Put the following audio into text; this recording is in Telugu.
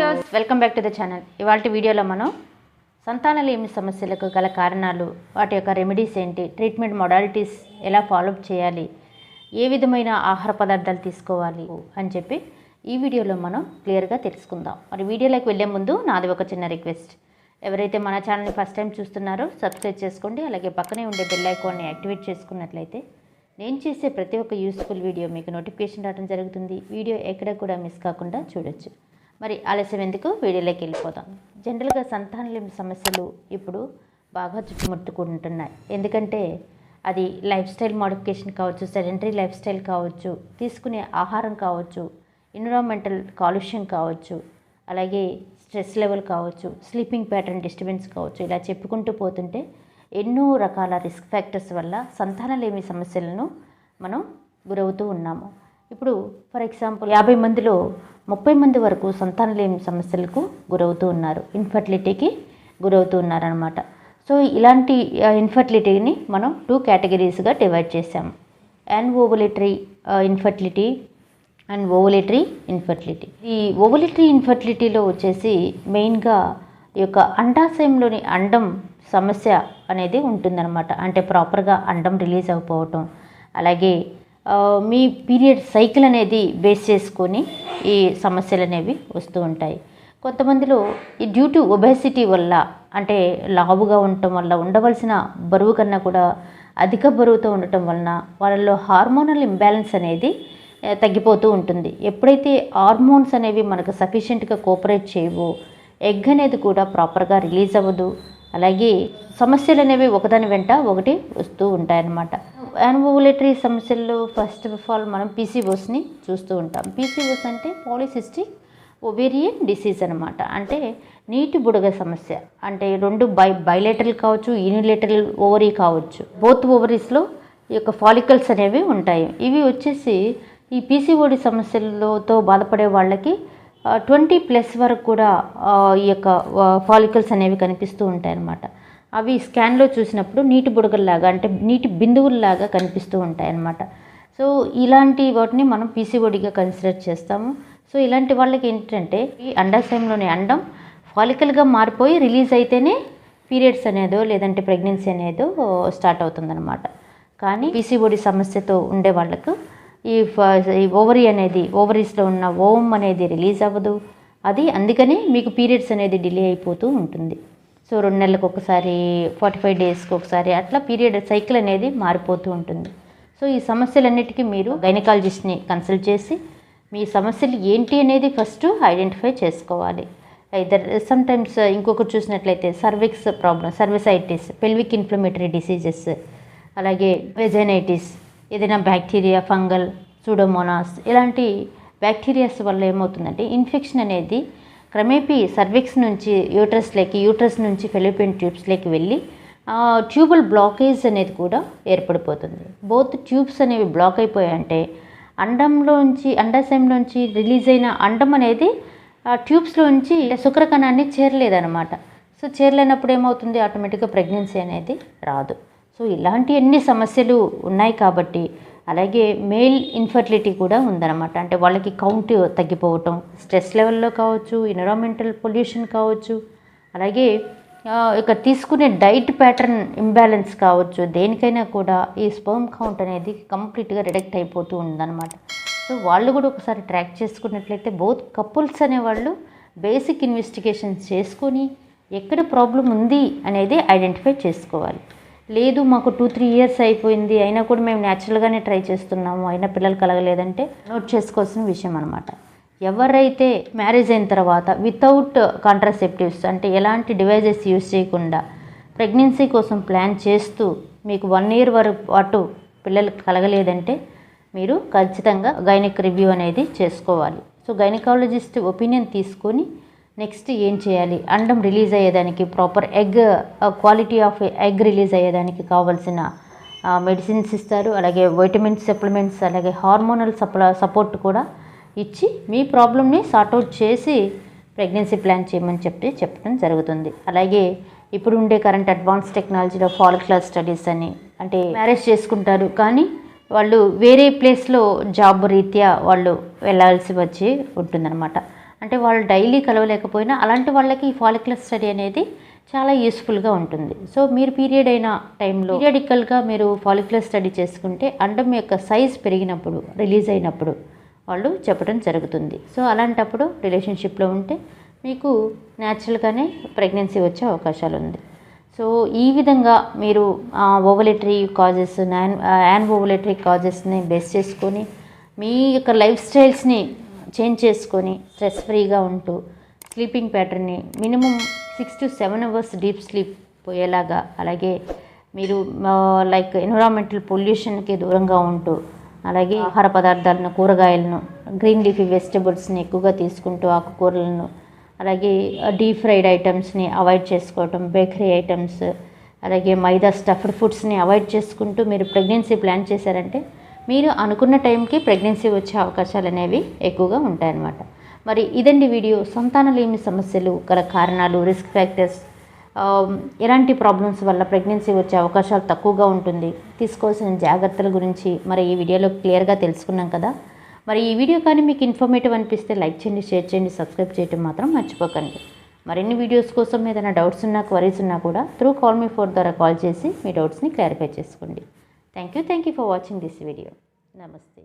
Viewers, welcome back to the channel. ఇవాళ వీడియోలో మనం సంతానలేమి సమస్యలకు గల కారణాలు, వాటి యొక్క రెమెడీస్ ఏంటి, ట్రీట్మెంట్ మోడాలిటీస్ ఎలా ఫాలోఅప్ చేయాలి, ఏ విధమైన ఆహార పదార్థాలు తీసుకోవాలి అని చెప్పి ఈ వీడియోలో మనం క్లియర్గా తెలుసుకుందాం. మరి వీడియోలోకి వెళ్ళే ముందు నాది ఒక చిన్న రిక్వెస్ట్. ఎవరైతే మన ఛానల్ని ఫస్ట్ టైం చూస్తున్నారో సబ్స్క్రైబ్ చేసుకోండి. అలాగే పక్కనే ఉండే బెల్ ఐకాన్ని యాక్టివేట్ చేసుకున్నట్లయితే నేను చేసే ప్రతి ఒక్క యూస్ఫుల్ వీడియో మీకు నోటిఫికేషన్ రావడం జరుగుతుంది. వీడియో ఎక్కడ కూడా మిస్ కాకుండా చూడొచ్చు. మరి ఆలస్యం ఎందుకు, వీడియోలోకి వెళ్ళిపోతాం. జనరల్గా సంతానలేమి సమస్యలు ఇప్పుడు బాగా చుట్టుముట్టుకుంటున్నాయి. ఎందుకంటే అది లైఫ్ స్టైల్ మోడిఫికేషన్ కావచ్చు, సెడెంటరీ లైఫ్ స్టైల్ కావచ్చు, తీసుకునే ఆహారం కావచ్చు, ఎన్విరాన్మెంటల్ కాలుష్యం కావచ్చు, అలాగే స్ట్రెస్ లెవెల్ కావచ్చు, స్లీపింగ్ ప్యాటర్న్ డిస్టర్బెన్స్ కావచ్చు. ఇలా చెప్పుకుంటూ పోతుంటే ఎన్నో రకాల రిస్క్ ఫ్యాక్టర్స్ వల్ల సంతానలేమి సమస్యలను మనం గురవుతూ ఉన్నాము. ఇప్పుడు ఫర్ ఎగ్జాంపుల్ 50 మందిలో 30 మంది వరకు సంతానలేమి సమస్యలకు గురవుతూ ఉన్నారు, ఇన్ఫర్టిలిటీకి గురవుతూ ఉన్నారనమాట. సో ఇలాంటి ఇన్ఫర్టిలిటీని మనం 2 కేటగిరీస్గా డివైడ్ చేసాము. Ovulatory infertility and ovulatory infertility. ఈ ఓవులేటరీ ఇన్ఫర్టిలిటీలో వచ్చేసి మెయిన్గా ఈ యొక్క అండాశయంలోని అండం సమస్య అనేది ఉంటుందన్నమాట. అంటే ప్రాపర్గా అండం రిలీజ్ అయిపోవటం, అలాగే మీ పీరియడ్ సైకిల్ అనేది బేస్ చేసుకొని ఈ సమస్యలు అనేవి వస్తూ ఉంటాయి. కొంతమందిలో ఈ డ్యూ టు ఒబేసిటీ వల్ల, అంటే లావుగా ఉండటం వల్ల, ఉండవలసిన బరువు కన్నా కూడా అధిక బరువుతో ఉండటం వలన వాళ్ళలో హార్మోనల్ ఇంబ్యాలెన్స్ అనేది తగ్గిపోతూ ఉంటుంది. ఎప్పుడైతే హార్మోన్స్ అనేవి మనకు సఫిషియెంట్గా కోఆపరేట్ చేయవో ఎగ్ అనేది కూడా ప్రాపర్గా రిలీజ్ అవ్వదు. అలాగే సమస్యలు అనేవి ఒకదాని వెంట ఒకటి వస్తూ ఉంటాయన్నమాట. ఓవులేటరీ సమస్యల్లో ఫస్ట్ ఆఫ్ ఆల్ మనం పీసీఓస్ని చూస్తూ ఉంటాం. పీసీఓస్ అంటే పాలిసిస్టిక్ ఒవేరియన్ డిసీజ్ అనమాట. అంటే నీటి బుడగ సమస్య. అంటే 2 బైలేటరల్ కావచ్చు, యూనిలేటరల్ ఓవరీ కావచ్చు. బోత్ ఓవరీస్లో ఈ యొక్క ఫాలికల్స్ అనేవి ఉంటాయి. ఇవి వచ్చేసి ఈ పీసీఓడి సమస్యలతో బాధపడే వాళ్ళకి 20+ వరకు కూడా ఈ యొక్క ఫాలికల్స్ అనేవి కనిపిస్తూ ఉంటాయన్నమాట. అవి స్కాన్లో చూసినప్పుడు నీటి బుడగల్లాగా, అంటే నీటి బిందువుల్లాగా కనిపిస్తూ ఉంటాయన్నమాట. సో ఇలాంటి వాటిని మనం పీసీఓడిగా కన్సిడర్ చేస్తాము. సో ఇలాంటి వాళ్ళకి ఏంటంటే ఈ అండాశయంలోని అండం ఫాలికల్గా మారిపోయి రిలీజ్ అయితేనే పీరియడ్స్ అనేదో లేదంటే ప్రెగ్నెన్సీ అనేదో స్టార్ట్ అవుతుందన్నమాట. కానీ పీసీఓడి సమస్యతో ఉండే వాళ్ళకు ఈ ఓవరీ అనేది, ఓవరీస్లో ఉన్న ఓమ్ అనేది రిలీజ్ అవ్వదు. అది అందుకని మీకు పీరియడ్స్ అనేది డిలే అయిపోతూ ఉంటుంది. సో 2 నెలలకు ఒకసారి, 45 డేస్కి ఒకసారి అట్లా పీరియడ్ సైకిల్ అనేది మారిపోతూ ఉంటుంది. సో ఈ సమస్యలన్నిటికీ మీరు గైనకాలజిస్ట్ని కన్సల్ట్ చేసి మీ సమస్యలు ఏంటి అనేది ఫస్ట్ ఐడెంటిఫై చేసుకోవాలి. సమ్టైమ్స్ ఇంకొకటి చూసినట్లయితే cervix problem, cervicitis, pelvic inflammatory diseases, అలాగే వెజైనైటిస్, ఏదైనా బ్యాక్టీరియా, ఫంగల్, సూడోమోనాస్ ఇలాంటి బ్యాక్టీరియాస్ వల్ల ఏమవుతుందంటే ఇన్ఫెక్షన్ అనేది క్రమేపీ సర్విక్స్ నుంచి యూట్రస్ నుంచి ఫెలోపియన్ ట్యూబ్స్లోకి వెళ్ళి ట్యూబల్ బ్లాకేజ్ అనేది కూడా ఏర్పడిపోతుంది. బోత్ ట్యూబ్స్ అనేవి బ్లాక్ అయిపోయాయంటే అండాశయంలోంచి రిలీజ్ అయిన అండం అనేది ట్యూబ్స్లోంచి శుక్రకణాన్ని చేరలేదన్నమాట. సో చేరలేనప్పుడు ఏమవుతుంది, ఆటోమేటిక్గా ప్రెగ్నెన్సీ అనేది రాదు. సో ఇలాంటి ఎన్ని సమస్యలు ఉన్నాయి కాబట్టి, అలాగే మేల్ ఇన్ఫర్టిలిటీ కూడా ఉందన్నమాట. అంటే వాళ్ళకి కౌంట్ తగ్గిపోవటం, స్ట్రెస్ లెవెల్లో కావచ్చు, ఎన్విరాన్మెంటల్ పొల్యూషన్ కావచ్చు, అలాగే ఇక తీసుకునే డైట్ ప్యాటర్న్ ఇంబ్యాలెన్స్ కావచ్చు, దేనికైనా కూడా ఈ స్పర్మ్ కౌంట్ అనేది కంప్లీట్గా రిడక్ట్ అయిపోతూ ఉందన్నమాట. సో వాళ్ళు కూడా ఒకసారి ట్రాక్ చేసుకున్నట్లయితే బోత్ కపుల్స్ అనేవాళ్ళు బేసిక్ ఇన్వెస్టిగేషన్స్ చేసుకొని ఎక్కడ ప్రాబ్లం ఉంది అనేది ఐడెంటిఫై చేసుకోవాలి. లేదు మాకు 2-3 ఇయర్స్ అయిపోయింది, అయినా కూడా మేము న్యాచురల్గానే ట్రై చేస్తున్నాము, అయినా పిల్లలు కలగలేదంటే నోట్ చేసుకోవాల్సిన విషయం అనమాట. ఎవరైతే మ్యారేజ్ అయిన తర్వాత వితౌట్ కాంట్రాసెప్టివ్స్, అంటే ఎలాంటి డివైజెస్ యూజ్ చేయకుండా ప్రెగ్నెన్సీ కోసం ప్లాన్ చేస్తూ మీకు 1 ఇయర్ వరకు పాటు పిల్లలు కలగలేదంటే మీరు ఖచ్చితంగా గైనిక్ రివ్యూ అనేది చేసుకోవాలి. సో గైనకాలజిస్ట్ ఒపీనియన్ తీసుకొని నెక్స్ట్ ఏం చేయాలి, అండం రిలీజ్ అయ్యేదానికి proper egg quality of egg release అయ్యేదానికి కావాల్సిన మెడిసిన్స్ ఇస్తారు. అలాగే వైటమిన్స్, సప్లిమెంట్స్, అలాగే హార్మోనల్ సపోర్ట్ కూడా ఇచ్చి మీ ప్రాబ్లమ్ని సార్ట్అవుట్ చేసి ప్రెగ్నెన్సీ ప్లాన్ చేయమని చెప్పడం జరుగుతుంది. అలాగే ఇప్పుడు ఉండే కరెంట్ అడ్వాన్స్ టెక్నాలజీలో ఫాలిక్యులర్ స్టడీస్ అని, అంటే మ్యారేజ్ చేసుకుంటారు కానీ వాళ్ళు వేరే ప్లేస్లో జాబ్ రీత్యా వాళ్ళు వెళ్ళాల్సి వచ్చి ఉంటుందన్నమాట. అంటే వాళ్ళు డైలీ కలవలేకపోయినా అలాంటి వాళ్ళకి ఈ ఫాలిక్యులర్ స్టడీ అనేది చాలా యూస్ఫుల్గా ఉంటుంది. సో మీరు పీరియడ్ అయిన టైంలో పీరియడికల్గా మీరు ఫాలిక్యులర్ స్టడీ చేసుకుంటే అండం యొక్క సైజ్ పెరిగినప్పుడు, రిలీజ్ అయినప్పుడు వాళ్ళు చెప్పడం జరుగుతుంది. సో అలాంటప్పుడు రిలేషన్షిప్లో ఉంటే మీకు న్యాచురల్గానే ప్రెగ్నెన్సీ వచ్చే అవకాశాలు ఉంది. సో ఈ విధంగా మీరు ఓవలేటరీ కాజెస్, యాన్ ఓవలేటరీ కాజెస్ని బేస్ చేసుకొని మీ యొక్క లైఫ్ స్టైల్స్ని చేంజ్ చేసుకొని స్ట్రెస్ ఫ్రీగా ఉంటూ స్లీపింగ్ ప్యాటర్న్ని minimum 6 to 7 hours deep sleep పోయేలాగా, అలాగే మీరు లైక్ ఎన్విరాన్మెంటల్ పొల్యూషన్కి దూరంగా ఉంటూ, అలాగే ఆహార పదార్థాలను, కూరగాయలను, గ్రీన్ లీఫీ వెజిటబుల్స్ని ఎక్కువగా తీసుకుంటూ, ఆకుకూరలను, అలాగే డీప్ ఫ్రైడ్ ఐటమ్స్ని అవాయిడ్ చేసుకోవటం, బేకరీ ఐటమ్స్, అలాగే మైదా స్టఫ్డ్ ఫుడ్స్ని అవాయిడ్ చేసుకుంటూ మీరు ప్రెగ్నెన్సీ ప్లాన్ చేశారంటే మీరు అనుకున్న టైంకి ప్రెగ్నెన్సీ వచ్చే అవకాశాలు అనేవి ఎక్కువగా ఉంటాయన్నమాట. మరి ఇదండి వీడియో. సంతానలేమి సమస్యలు గల కారణాలు, రిస్క్ ఫ్యాక్టర్స్, ఎలాంటి ప్రాబ్లమ్స్ వల్ల ప్రెగ్నెన్సీ వచ్చే అవకాశాలు తక్కువగా ఉంటుంది, తీసుకోవాల్సిన జాగ్రత్తల గురించి మరి ఈ వీడియోలో క్లియర్గా తెలుసుకున్నాం కదా. మరి ఈ వీడియో కానీ మీకు ఇన్ఫర్మేటివ్ అనిపిస్తే లైక్ చేయండి, షేర్ చేయండి, సబ్స్క్రైబ్ చేయడం మాత్రం మర్చిపోకండి. మరిన్ని వీడియోస్ కోసం ఏదైనా డౌట్స్ ఉన్నా, క్వరీస్ ఉన్నా కూడా త్రూ కాల్ మీ ఫోర్ ద్వారా కాల్ చేసి మీ డౌట్స్ని క్లారిఫై చేసుకోండి. Thank you for watching this video. నమస్తే.